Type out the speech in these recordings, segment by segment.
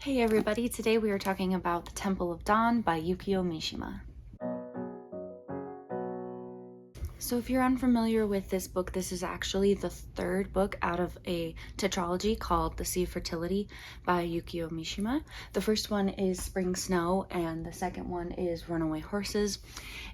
Hey everybody, today we are talking about The Temple of Dawn by Yukio Mishima. So if you're unfamiliar with this book, this is actually the third book out of a tetralogy called The Sea of Fertility by Yukio Mishima. The first one is Spring Snow and the second one is Runaway Horses.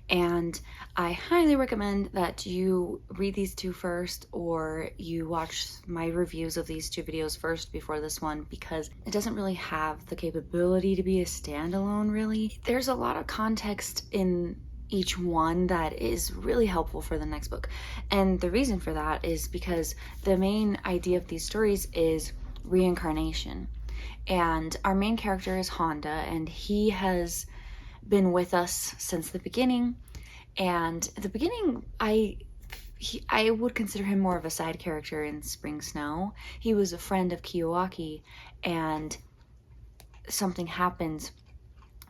And I highly recommend that you read these two first, or you watch my reviews of these two videos first before this one, because it doesn't really have the capability to be a standalone, really. There's a lot of context in each one that is really helpful for the next book. And the reason for that is because the main idea of these stories is reincarnation. And our main character is Honda, and he has been with us since the beginning. And at the beginning, I would consider him more of a side character in Spring Snow. He was a friend of Kiyowaki, and something happens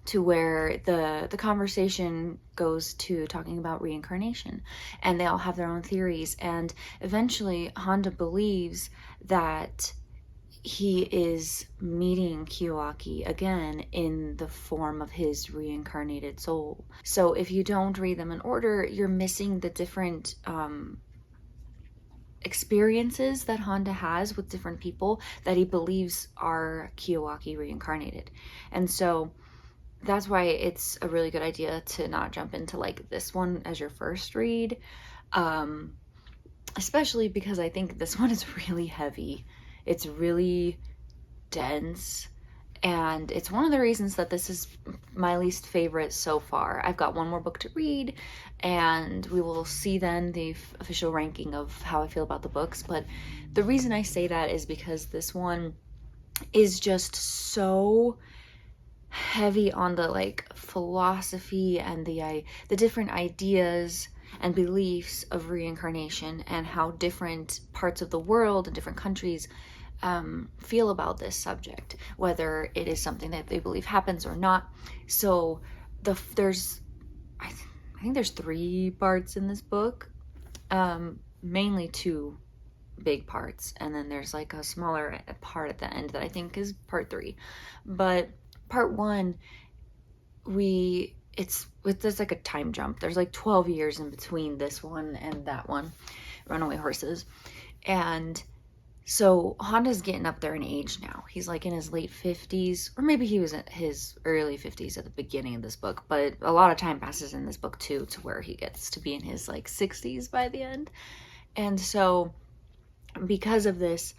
to where the conversation goes to talking about reincarnation, and they all have their own theories, and eventually Honda believes that he is meeting Kiyowaki again in the form of his reincarnated soul. So if you don't read them in order, you're missing the different experiences that Honda has with different people that he believes are Kiyowaki reincarnated. And so that's why it's a really good idea to not jump into like this one as your first read, especially because I think this one is really heavy. It's really dense, and it's one of the reasons that this is my least favorite so far. I've got one more book to read, and we will see then the official ranking of how I feel about the books. But the reason I say that is because this one is just so heavy on the like philosophy and the different ideas and beliefs of reincarnation, and how different parts of the world and different countries feel about this subject, whether it is something that they believe happens or not. So there's I think there's 3 parts in this book, mainly 2 big parts, and then there's like a smaller part at the end that I think is part 3. But part 1, there's like a time jump. There's like 12 years in between this one and that one, Runaway Horses. And so Honda's getting up there in age now. He's like in his late 50s, or maybe he was in his early 50s at the beginning of this book, but a lot of time passes in this book too, to where he gets to be in his like 60s by the end. And so because of this,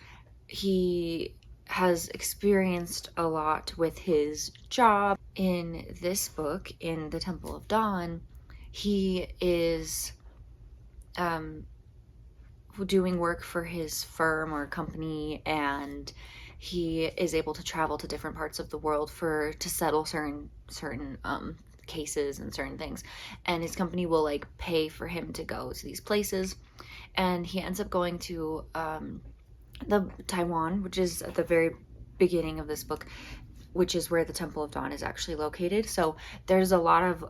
he has experienced a lot with his job. In this book, in The Temple of Dawn, he is doing work for his firm or company, and he is able to travel to different parts of the world to settle certain cases and certain things, and his company will like pay for him to go to these places. And he ends up going to the Taiwan, which is at the very beginning of this book, which is where the Temple of Dawn is actually located. So there's a lot of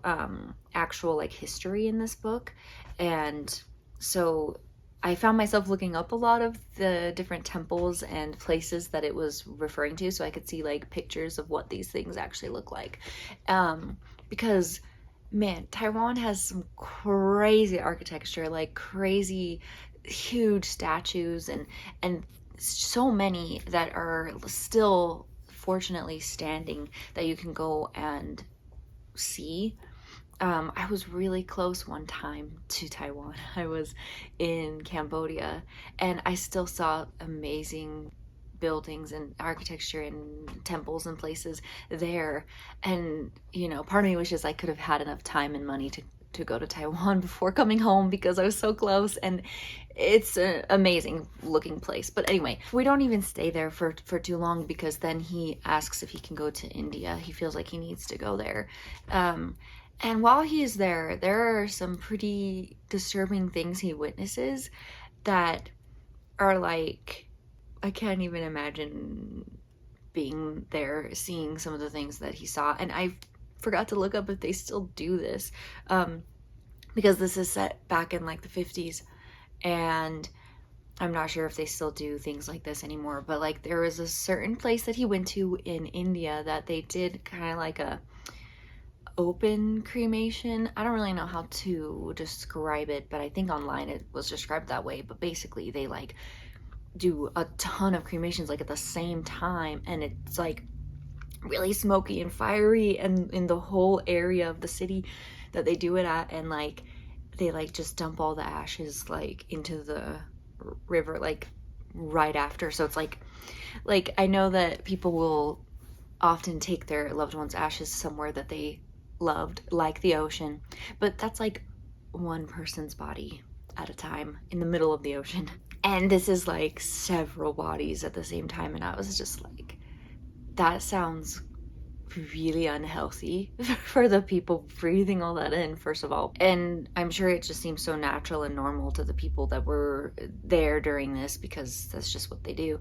actual like history in this book, and so I found myself looking up a lot of the different temples and places that it was referring to, so I could see like pictures of what these things actually look like. Because man, Taiwan has some crazy architecture, like crazy huge statues, and so many that are still fortunately standing that you can go and see. I was really close one time to Taiwan. I was in Cambodia, and I still saw amazing buildings and architecture and temples and places there. And you know, part of me wishes I could have had enough time and money to go to Taiwan before coming home, because I was so close, and it's an amazing looking place. But anyway, we don't even stay there for too long, because then he asks if he can go to India. He feels like he needs to go there. And while he is there, there are some pretty disturbing things he witnesses that are like, I can't even imagine being there, seeing some of the things that he saw. And I forgot to look up if they still do this, because this is set back in like the 50s, and I'm not sure if they still do things like this anymore, but like there was a certain place that he went to in India that they did kind of like a open cremation. I don't really know how to describe it, but I think online it was described that way. But basically they like do a ton of cremations like at the same time, and it's like really smoky and fiery, and in the whole area of the city that they do it at, and like they like just dump all the ashes like into the river like right after. So it's like I know that people will often take their loved ones' ashes somewhere that they loved, like the ocean, but that's like one person's body at a time in the middle of the ocean. And this is like several bodies at the same time, and I was just like, that sounds really unhealthy for the people breathing all that in, first of all. And I'm sure it just seems so natural and normal to the people that were there during this because that's just what they do.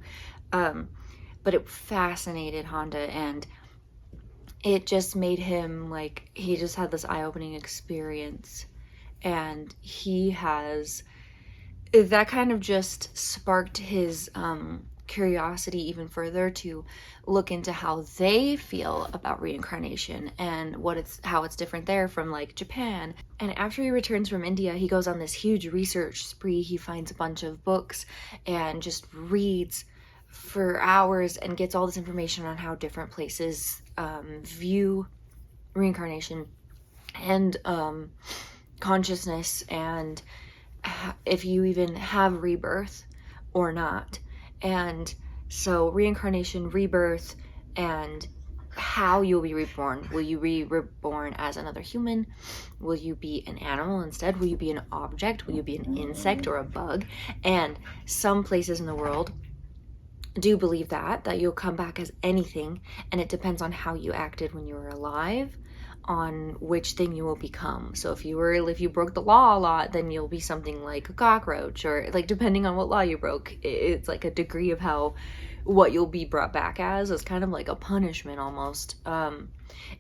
But it fascinated Honda, and it just made him like, he just had this eye-opening experience, and he has, that kind of just sparked his curiosity even further to look into how they feel about reincarnation and how it's different there from like Japan. And after he returns from India, he goes on this huge research spree. He finds a bunch of books and just reads for hours and gets all this information on how different places view reincarnation and consciousness, and if you even have rebirth or not. And so reincarnation, rebirth, and how you'll be reborn. Will you be reborn as another human? Will you be an animal instead? Will you be an object? Will you be an insect or a bug? And some places in the world do believe that you'll come back as anything, and it depends on how you acted when you were alive on which thing you will become. So if you broke the law a lot, then you'll be something like a cockroach, or like depending on what law you broke, it's like a degree of what you'll be brought back as is kind of like a punishment almost.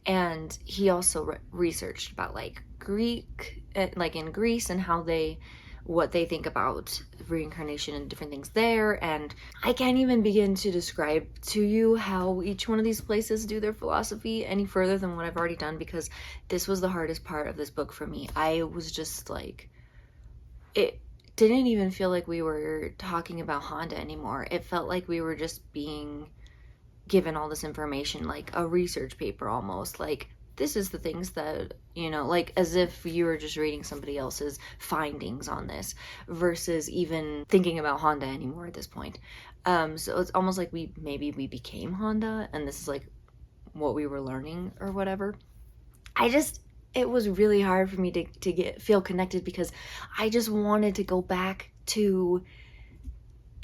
And he also researched about like like in Greece, and what they think about reincarnation and different things there. And I can't even begin to describe to you how each one of these places do their philosophy any further than what I've already done, because this was the hardest part of this book for me. I was just like, it didn't even feel like we were talking about Honda anymore. It felt like we were just being given all this information, like a research paper almost. Like, this is the things that, like as if you were just reading somebody else's findings on this, versus even thinking about Honda anymore at this point. So it's almost like we became Honda, and this is like what we were learning or whatever. It was really hard for me to feel connected, because I just wanted to go back to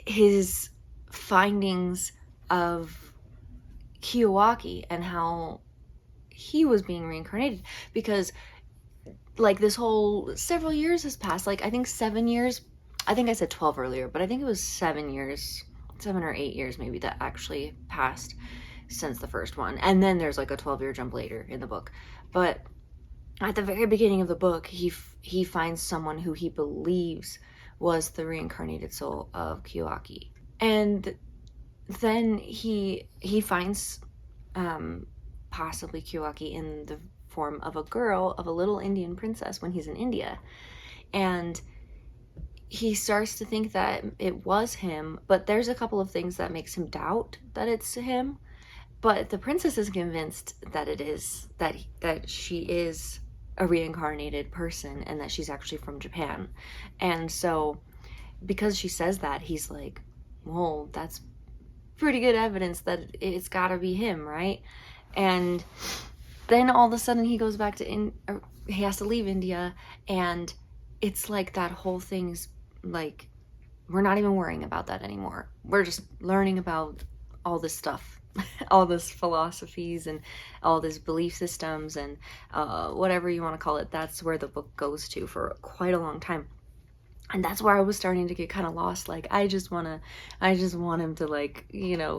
his findings of Kiyowaki and how he was being reincarnated, because like this whole several years has passed. Like I think 7 years, I think I said 12 earlier, but I think it was 7 years, 7 or 8 years maybe, that actually passed since the first one. And then there's like a 12-year jump later in the book. But at the very beginning of the book, he finds someone who he believes was the reincarnated soul of Kiyowaki. And then he finds possibly Kiyowaki in the form of a little Indian princess when he's in India. And he starts to think that it was him, but there's a couple of things that makes him doubt that it's him. But the princess is convinced that it is, that she is a reincarnated person, and that she's actually from Japan. And so because she says that, he's like, well, that's pretty good evidence that it's gotta be him, right? And then all of a sudden he goes back to he has to leave India, and it's like that whole thing's like, we're not even worrying about that anymore. We're just learning about all this stuff, all this philosophies and all these belief systems and whatever you want to call it. That's where the book goes to for quite a long time. And that's where I was starting to get kind of lost. Like, I just want him to, like,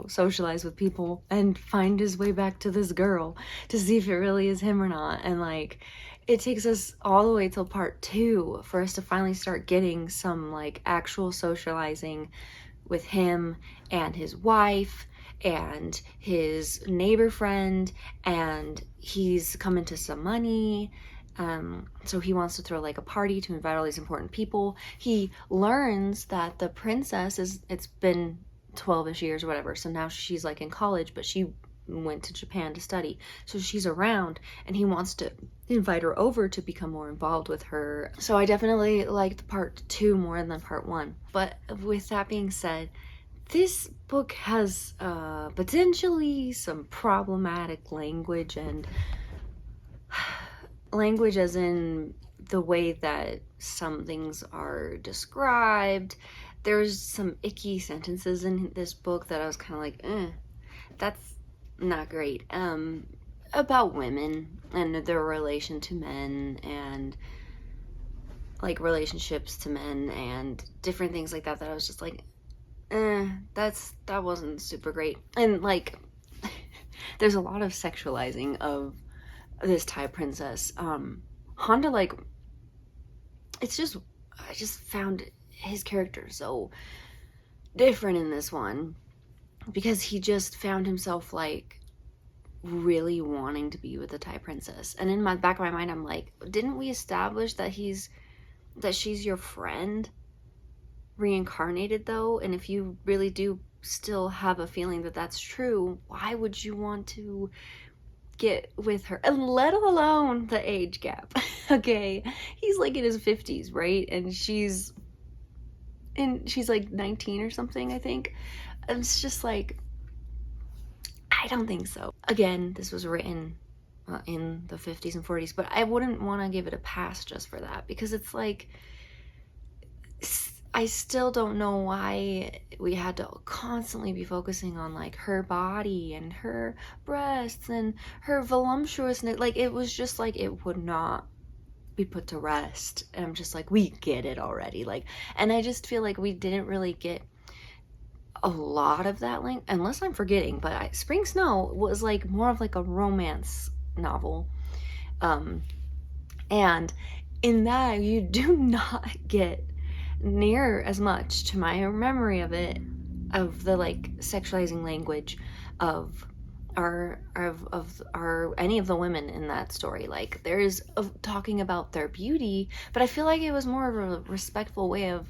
socialize with people and find his way back to this girl to see if it really is him or not. And like, it takes us all the way till part 2 for us to finally start getting some like actual socializing with him and his wife and his neighbor friend, and he's come into some money. So he wants to throw like a party to invite all these important people. He learns that the princess it's been 12ish years or whatever, so now she's like in college, but she went to Japan to study, so she's around, and he wants to invite her over to become more involved with her. So I definitely liked part 2 more than part 1. But with that being said, this book has potentially some problematic language, and language as in the way that some things are described. There's some icky sentences in this book that I was kind of like, that's not great. About women and their relation to men, and like relationships to men and different things like that, that I was just like, that wasn't super great. And like, there's a lot of sexualizing of this Thai princess. Honda, like, I just found his character so different in this one, because he just found himself like really wanting to be with the Thai princess. And in my back of my mind, I'm like, didn't we establish that she's your friend reincarnated though? And if you really do still have a feeling that that's true, why would you want to get with her? And let alone the age gap. Okay, he's like in his 50s, right? And she's like 19 or something, I think. And it's just like, I don't think so. Again, this was written in the 50s and 40s, but I wouldn't want to give it a pass just for that, because it's like, I still don't know why we had to constantly be focusing on like her body and her breasts and her voluptuousness. Like, it was just like, it would not be put to rest. And I'm just like, we get it already. Like, and I just feel like we didn't really get a lot of that link, unless I'm forgetting, but Spring Snow was like more of like a romance novel. And in that, you do not get near as much, to my memory of it, of the like sexualizing language of any of the women in that story. Like, there's talking about their beauty, but I feel like it was more of a respectful way of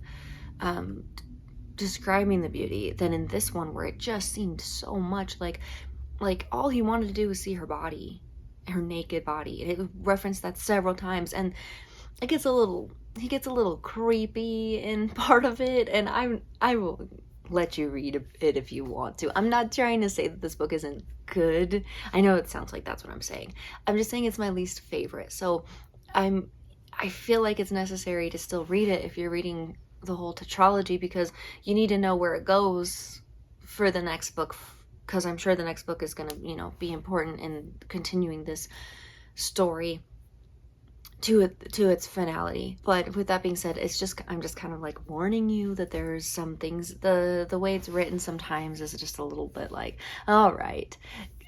describing the beauty than in this one, where it just seemed so much like all he wanted to do was see her body, her naked body. And it referenced that several times, and he gets a little creepy in part of it, and I will let you read it if you want to. I'm not trying to say that this book isn't good. I know it sounds like that's what I'm saying. I'm just saying it's my least favorite. So I feel like it's necessary to still read it if you're reading the whole tetralogy, because you need to know where it goes for the next book, because I'm sure the next book is going to, be important in continuing this story to its finality. But with that being said, I'm just kind of like warning you that there's some things, the way it's written sometimes is just a little bit like, all right,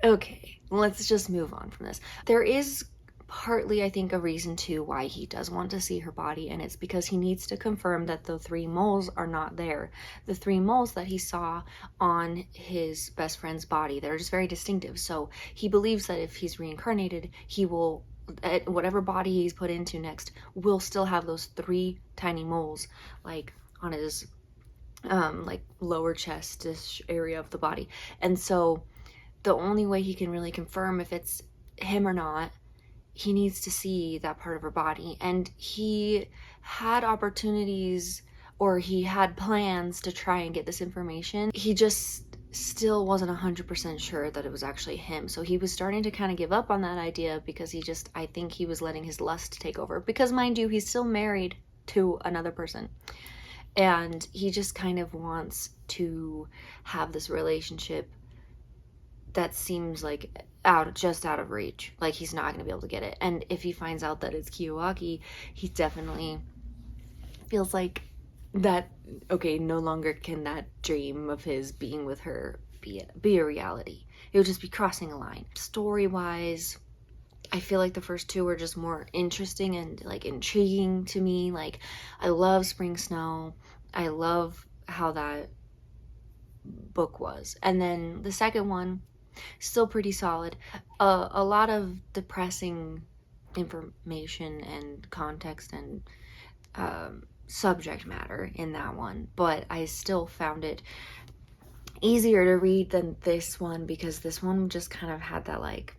okay, let's just move on from this. There is partly, I think, a reason too why he does want to see her body, and it's because he needs to confirm that the 3 moles are not there. The 3 moles that he saw on his best friend's body, they're just very distinctive. So he believes that if he's reincarnated, he will, at whatever body he's put into next, will still have those 3 tiny moles, like on his like lower chest-ish area of the body. And so the only way he can really confirm if it's him or not, he needs to see that part of her body. And he had opportunities, or he had plans to try and get this information. He just still wasn't 100% sure that it was actually him. So he was starting to kind of give up on that idea, because I think he was letting his lust take over. Because mind you, he's still married to another person. And he just kind of wants to have this relationship that seems like just out of reach. Like, he's not going to be able to get it. And if he finds out that it's Kiyowaki, he definitely feels like that, okay, no longer can that dream of his being with her be a reality. It would just be crossing a line. Story-wise, I feel like the first two were just more interesting and like intriguing to me. Like, I love Spring Snow. I love how that book was. And then the second one, still pretty solid. A lot of depressing information and context and subject matter in that one, but I still found it easier to read than this one, because this one just kind of had that like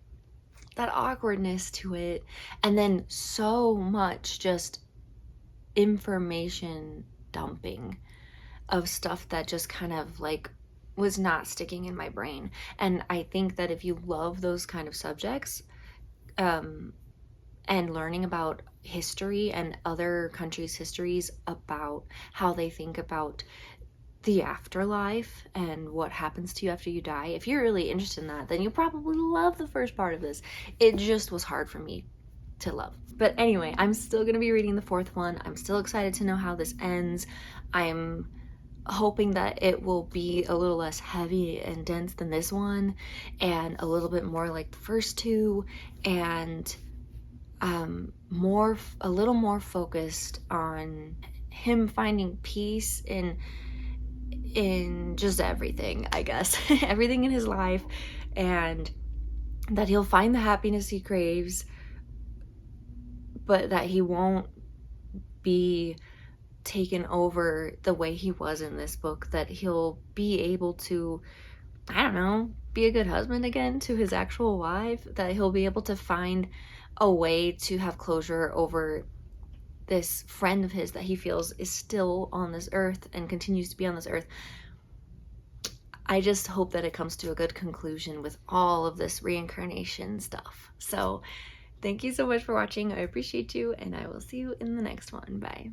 that awkwardness to it, and then so much just information dumping of stuff that just kind of like was not sticking in my brain. And I think that if you love those kind of subjects, and learning about history and other countries' histories, about how they think about the afterlife and what happens to you after you die, if you're really interested in that, then you'll probably love the first part of this. It just was hard for me to love. But anyway, I'm still going to be reading the fourth one. I'm still excited to know how this ends. I'm hoping that it will be a little less heavy and dense than this one, and a little bit more like the first two, and a little more focused on him finding peace in just everything, I guess. Everything in his life, and that he'll find the happiness he craves, but that he won't be taken over the way he was in this book, that he'll be able to, I don't know, be a good husband again to his actual wife, that he'll be able to find a way to have closure over this friend of his that he feels is still on this earth and continues to be on this earth. I just hope that it comes to a good conclusion with all of this reincarnation stuff. So thank you so much for watching. I appreciate you, and I will see you in the next one. Bye.